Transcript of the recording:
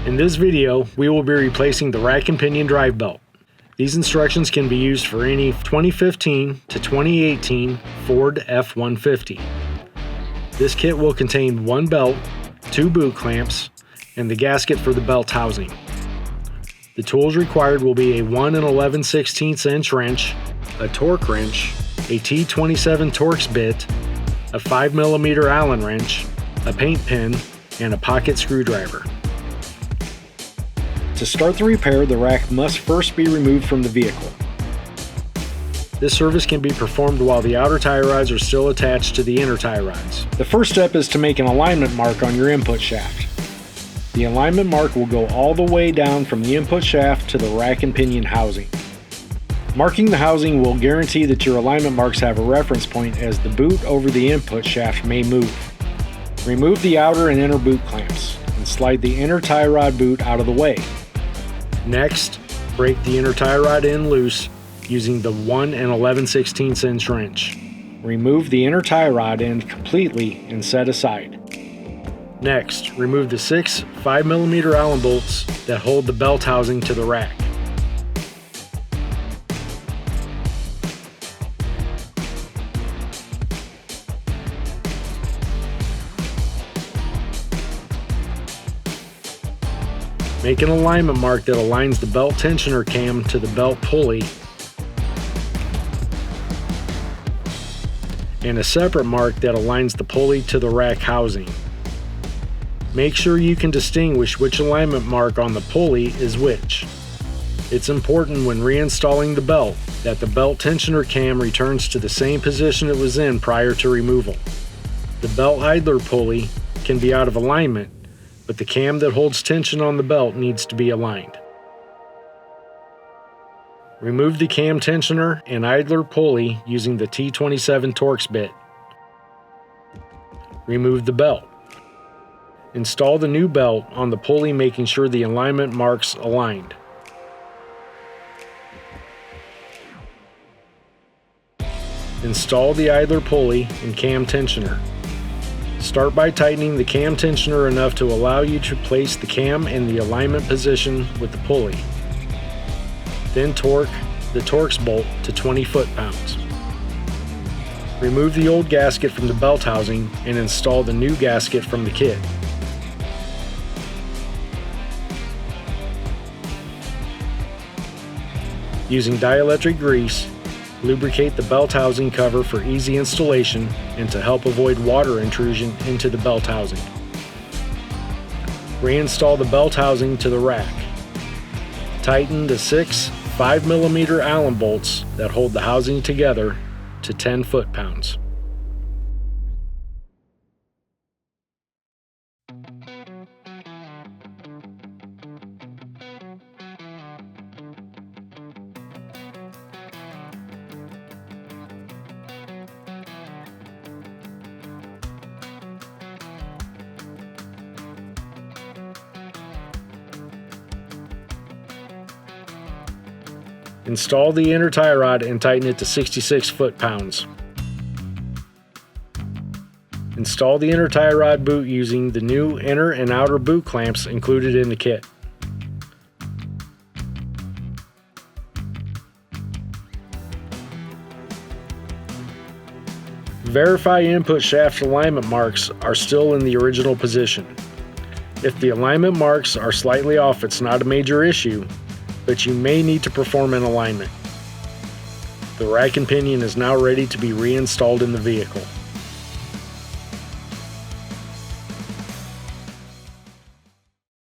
In this video, we will be replacing the rack and pinion drive belt. These instructions can be used for any 2015 to 2018 Ford F-150. This kit will contain one belt, two boot clamps, and the gasket for the belt housing. The tools required will be a 1 11/16 inch wrench, a torque wrench, a T27 Torx bit, a 5mm Allen wrench, a paint pen, and a pocket screwdriver. To start the repair, the rack must first be removed from the vehicle. This service can be performed while the outer tie rods are still attached to the inner tie rods. The first step is to make an alignment mark on your input shaft. The alignment mark will go all the way down from the input shaft to the rack and pinion housing. Marking the housing will guarantee that your alignment marks have a reference point, as the boot over the input shaft may move. Remove the outer and inner boot clamps and slide the inner tie rod boot out of the way. Next, break the inner tie rod end loose using the 1 11/16 inch wrench. Remove the inner tie rod end completely and set aside. Next, remove the 6 5mm Allen bolts that hold the belt housing to the rack. Make an alignment mark that aligns the belt tensioner cam to the belt pulley, and a separate mark that aligns the pulley to the rack housing. Make sure you can distinguish which alignment mark on the pulley is which. It's important when reinstalling the belt that the belt tensioner cam returns to the same position it was in prior to removal. The belt idler pulley can be out of alignment, but the cam that holds tension on the belt needs to be aligned. Remove the cam tensioner and idler pulley using the T27 Torx bit. Remove the belt. Install the new belt on the pulley, making sure the alignment marks aligned. Install the idler pulley and cam tensioner. Start by tightening the cam tensioner enough to allow you to place the cam in the alignment position with the pulley. Then torque the Torx bolt to 20 foot-pounds. Remove the old gasket from the belt housing and install the new gasket from the kit. Using dielectric grease, lubricate the belt housing cover for easy installation and to help avoid water intrusion into the belt housing. Reinstall the belt housing to the rack. Tighten the 6 5mm Allen bolts that hold the housing together to 10 foot-pounds. Install the inner tie rod and tighten it to 66 foot-pounds. Install the inner tie rod boot using the new inner and outer boot clamps included in the kit. Verify input shaft alignment marks are still in the original position. If the alignment marks are slightly off, it's not a major issue, but you may need to perform an alignment. The rack and pinion is now ready to be reinstalled in the vehicle.